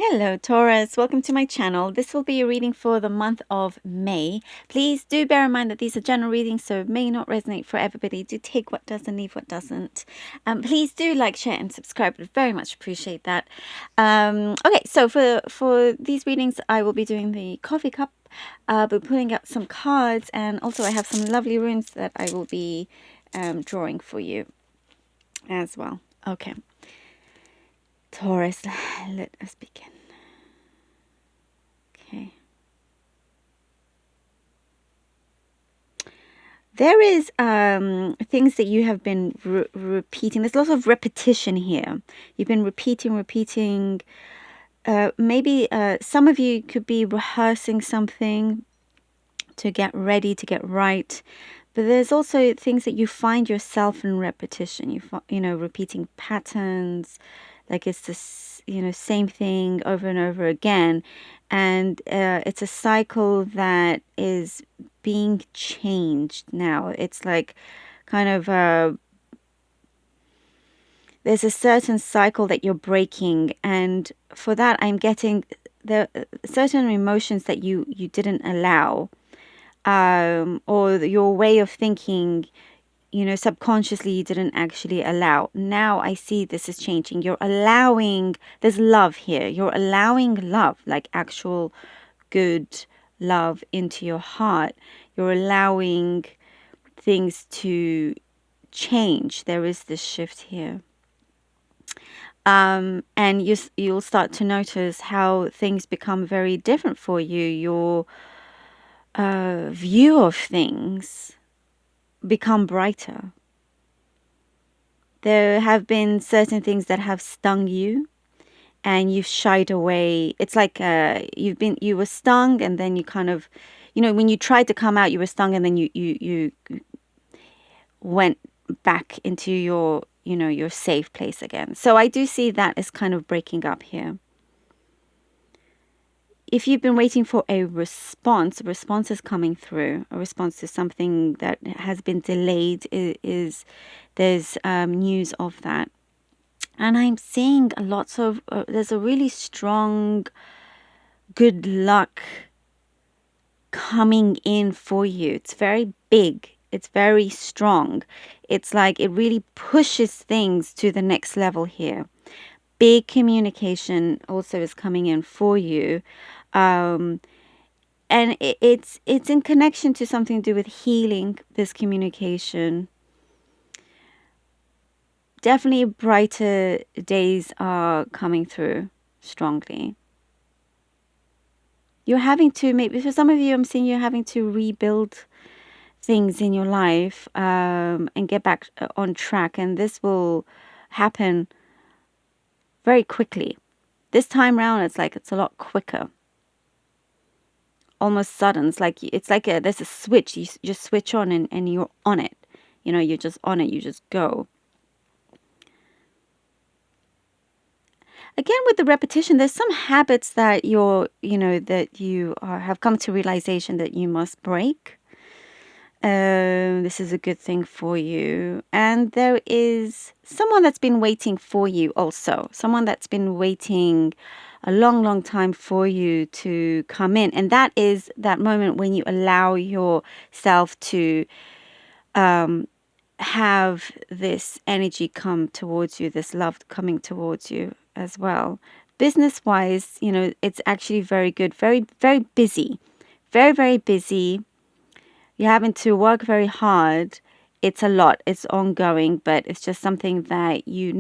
Hello Taurus, welcome to my channel. This will be a reading for the month of May. Please do bear in mind that these are general readings, so it may not resonate for everybody. Do take what does and leave what doesn't. Please do like, share and subscribe. I'd very much appreciate that. Okay, so for these readings I will be doing the coffee cup. But pulling out some cards, and also I have some lovely runes that I will be drawing for you as well. Okay, Taurus, let us begin. Okay. There is things that you have been repeating. There's lots of repetition here. You've been repeating. Maybe some of you could be rehearsing something to get ready, to get right. But there's also things that you find yourself in repetition. You know, repeating patterns, like it's this, same thing over and over again. And it's a cycle that is being changed now. It's like kind of there's a certain cycle that you're breaking, and for that I'm getting the certain emotions that you didn't allow, or your way of thinking, subconsciously you didn't actually allow. Now I see this is changing. You're allowing, there's love here. You're allowing love, like actual good love into your heart. You're allowing things to change. There is this shift here. And you'll start to notice how things become very different for you. Your view of things become brighter. There have been certain things that have stung you and you've shied away. It's like you were stung, and then you kind of, when you tried to come out, you were stung, and then you went back into your, your safe place again. So I do see that as kind of breaking up here. If you've been waiting for a response is coming through. A response to something that has been delayed there's news of that. And I'm seeing lots of, there's a really strong good luck coming in for you. It's very big. It's very strong. It's like it really pushes things to the next level here. Big communication also is coming in for you. And it's in connection to something to do with healing, this communication. Definitely brighter days are coming through strongly. You're having to, maybe for some of you, I'm seeing you're having to rebuild things in your life, and get back on track. And this will happen very quickly. This time round, it's a lot quicker. Almost sudden. It's like there's a switch. You just switch on and you're on it. You're just on it. You just go. Again, with the repetition, there's some habits that have come to realization that you must break. This is a good thing for you. And there is someone that's been waiting for you also. Someone that's been waiting a long, long time for you to come in. And that is that moment when you allow yourself to have this energy come towards you, this love coming towards you as well. Business-wise, it's actually very good. Very, very busy. Very, very busy. You're having to work very hard. It's a lot. It's ongoing, but it's just something that you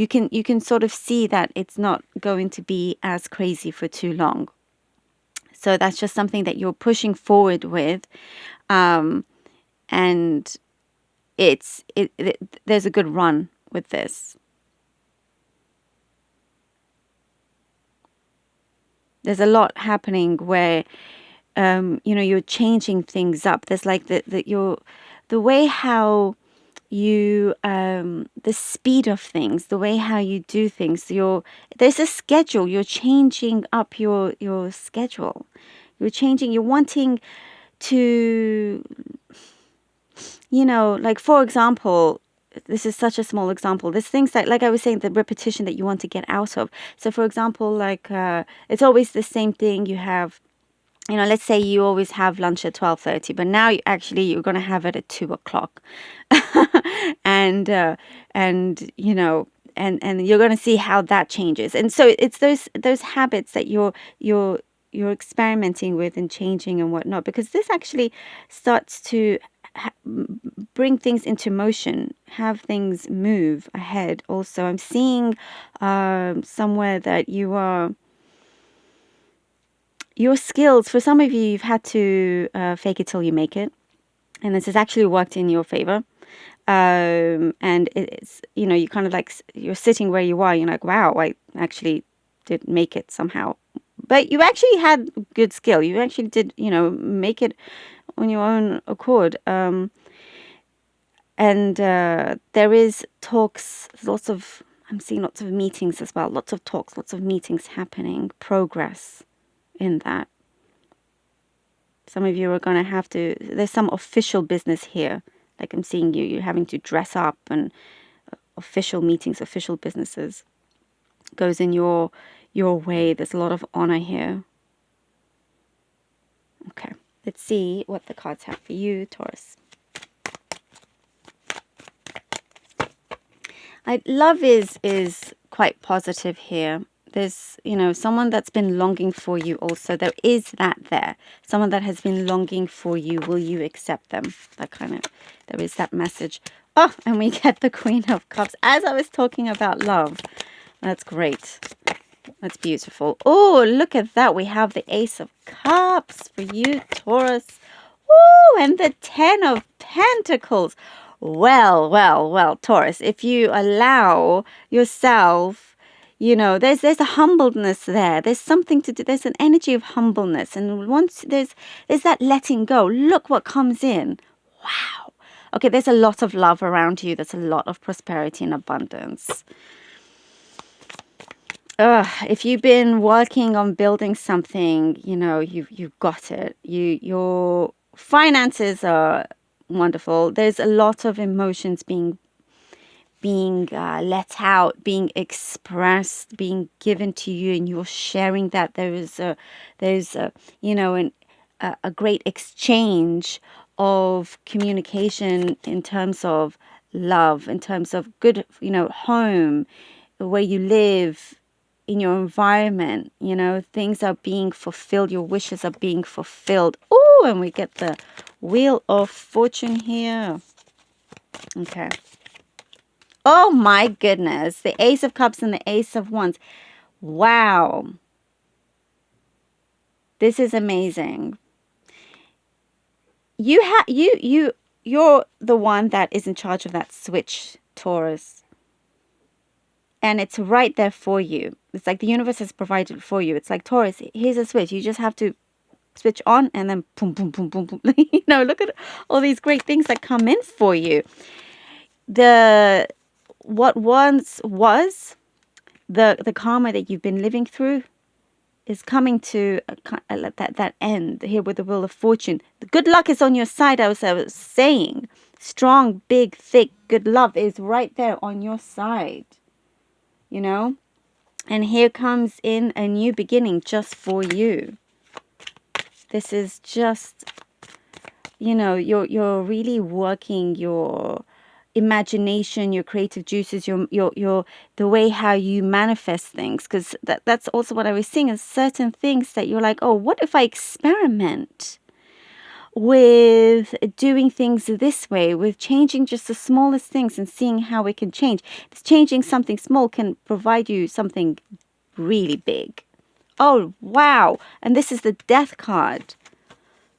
can sort of see that it's not going to be as crazy for too long. So that's just something that you're pushing forward with, and there's a good run with this. There's a lot happening where you're changing things up. There's like the way how you the speed of things, the way how you do things. There's a schedule. You're changing up your schedule. You're wanting to, like, for example, this is such a small example. There's things like I was saying, the repetition that you want to get out of. So for example, like it's always the same thing. You have, let's say you always have lunch at 12:30, but now you're going to have it at 2 o'clock. and and you're going to see how that changes. And so it's those habits that you're experimenting with and changing and whatnot, because this actually starts to bring things into motion, have things move ahead. Also, I'm seeing somewhere that your skills, for some of you, you've had to fake it till you make it, and this has actually worked in your favor. And it's, you kind of like, you're sitting where you are, you're like, wow, I actually did make it somehow. But you actually had good skill. You actually did, make it on your own accord. And there is talks, I'm seeing lots of meetings as well. Lots of talks, lots of meetings happening, progress in that. Some of you are going to have to, there's some official business here. Like I'm seeing you're having to dress up, and official meetings, official businesses goes in your way. There's a lot of honor here. Okay, let's see what the cards have for you, Taurus. Love is quite positive here. There's, someone that's been longing for you also. There is that there. Someone that has been longing for you. Will you accept them? There is that message. Oh, and we get the Queen of Cups. As I was talking about love. That's great. That's beautiful. Oh, look at that. We have the Ace of Cups for you, Taurus. Oh, and the 10 of Pentacles. Well, Taurus, if you allow yourself, there's a humbleness there. There's something to do. There's an energy of humbleness. And once there's that letting go, look what comes in. Wow. Okay, there's a lot of love around you. There's a lot of prosperity and abundance. If you've been working on building something, you've got it. Your finances are wonderful. There's a lot of emotions being let out, being expressed, being given to you, and you're sharing that. There's a great exchange of communication in terms of love, in terms of good, home, where you live, in your environment, things are being fulfilled. Your wishes are being fulfilled. Oh, and we get the Wheel of Fortune here. Okay. Oh my goodness. The Ace of Cups and the Ace of Wands. Wow. This is amazing. You're the one that is in charge of that switch, Taurus. And it's right there for you. It's like the universe has provided for you. It's like, Taurus, here's a switch. You just have to switch on, and then boom, boom, boom, boom, boom. Look at all these great things that come in for you. What once was the karma that you've been living through is coming to that end here with the Wheel of Fortune. The good luck is on your side. I was saying, strong, big, thick, good love is right there on your side. And here comes in a new beginning just for you. This is just, you're really working your imagination, your creative juices, your the way how you manifest things, because that's also what I was seeing, is certain things that you're like, oh, what if I experiment with doing things this way, with changing just the smallest things and seeing how it can change. Changing something small can provide you something really big. Oh, wow. And this is the Death card.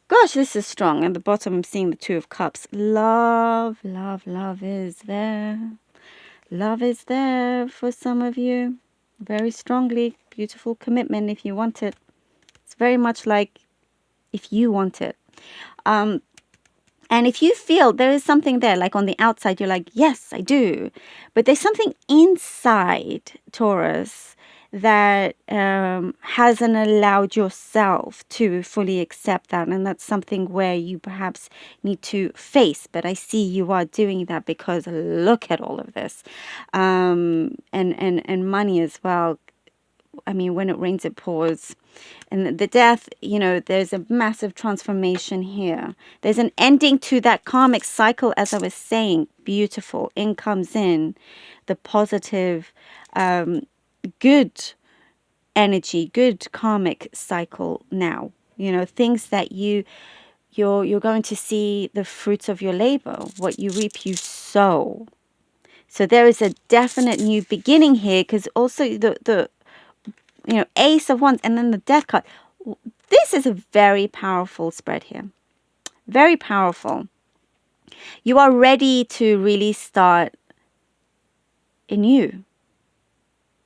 Gosh, this is strong. At the bottom, I'm seeing the Two of Cups. Love is there. Love is there for some of you. Very strongly. Beautiful commitment if you want it. It's very much like if you want it. And if you feel there is something there, like on the outside, you're like, yes, I do. But there's something inside, Taurus, that hasn't allowed yourself to fully accept that. And that's something where you perhaps need to face. But I see you are doing that, because look at all of this. And money as well. I mean, when it rains, it pours. And the death, there's a massive transformation here. There's an ending to that karmic cycle, as I was saying. Beautiful. In comes in the positive, good energy, good karmic cycle now. Things that you're going to see the fruits of your labor. What you reap, you sow. So there is a definite new beginning here, because also the Ace of Wands and then the Death card. This is a very powerful spread here. Very powerful. You are ready to really start anew.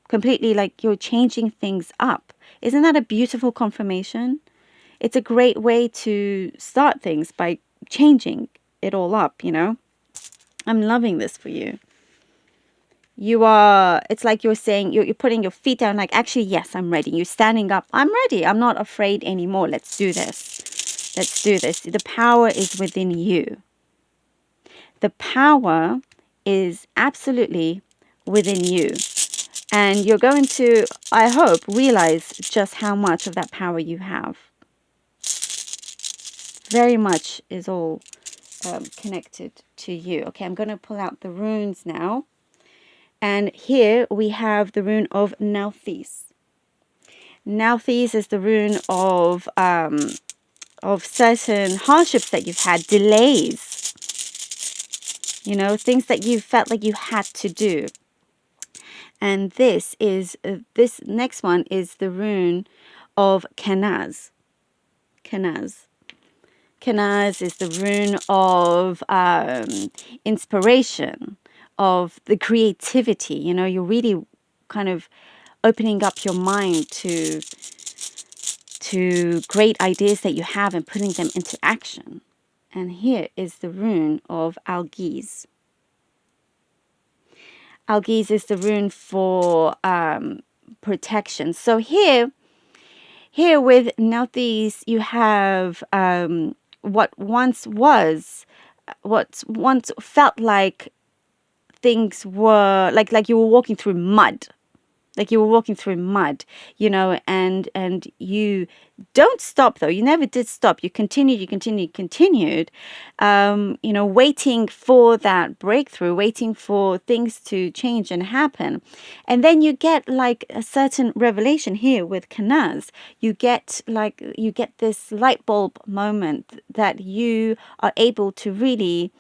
Completely, like you're changing things up. Isn't that a beautiful confirmation? It's a great way to start things by changing it all up, I'm loving this for you. It's like you're saying, you're putting your feet down, like, actually, yes, I'm ready. You're standing up. I'm ready. I'm not afraid anymore. Let's do this. Let's do this. The power is within you. The power is absolutely within you. And you're going to, I hope, realize just how much of that power you have. Very much is all connected to you. Okay, I'm going to pull out the runes now. And here we have the Rune of Nalthis. Nalthis is the rune of certain hardships that you've had, delays. Things that you felt like you had to do. And this next one is the Rune of Kanaz. Kanaz. Kanaz is the rune of inspiration, of the creativity. You're really kind of opening up your mind to great ideas that you have and putting them into action. And here is the rune of Algiz. Algiz is the rune for protection. So here with Nalthis, you have what once felt like things were like you were walking through mud. Like you were walking through mud, and you don't stop, though. You never did stop. You continued, waiting for that breakthrough, waiting for things to change and happen. And then you get like a certain revelation here with Kanaz. You get this light bulb moment that you are able to really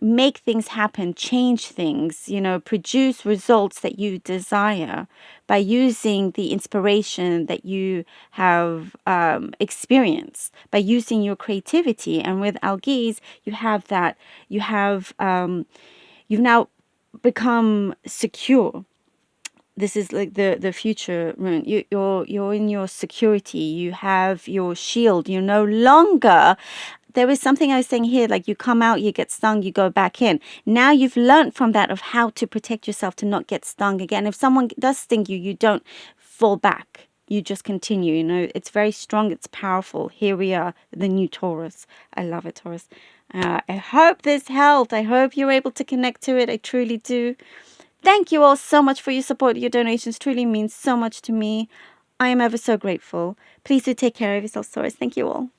make things happen, change things, produce results that you desire by using the inspiration that you have experienced, by using your creativity. And with Algiz, you have that, you've now become secure. This is like the future rune. You're in your security. You have your shield. You're no longer. There is something I was saying here, like you come out, you get stung, you go back in. Now you've learned from that of how to protect yourself to not get stung again. If someone does sting you, you don't fall back. You just continue. It's very strong. It's powerful. Here we are, the new Taurus. I love it, Taurus. I hope this helped. I hope you're able to connect to it. I truly do. Thank you all so much for your support. Your donations truly means so much to me. I am ever so grateful. Please do take care of yourself, Taurus. Thank you all.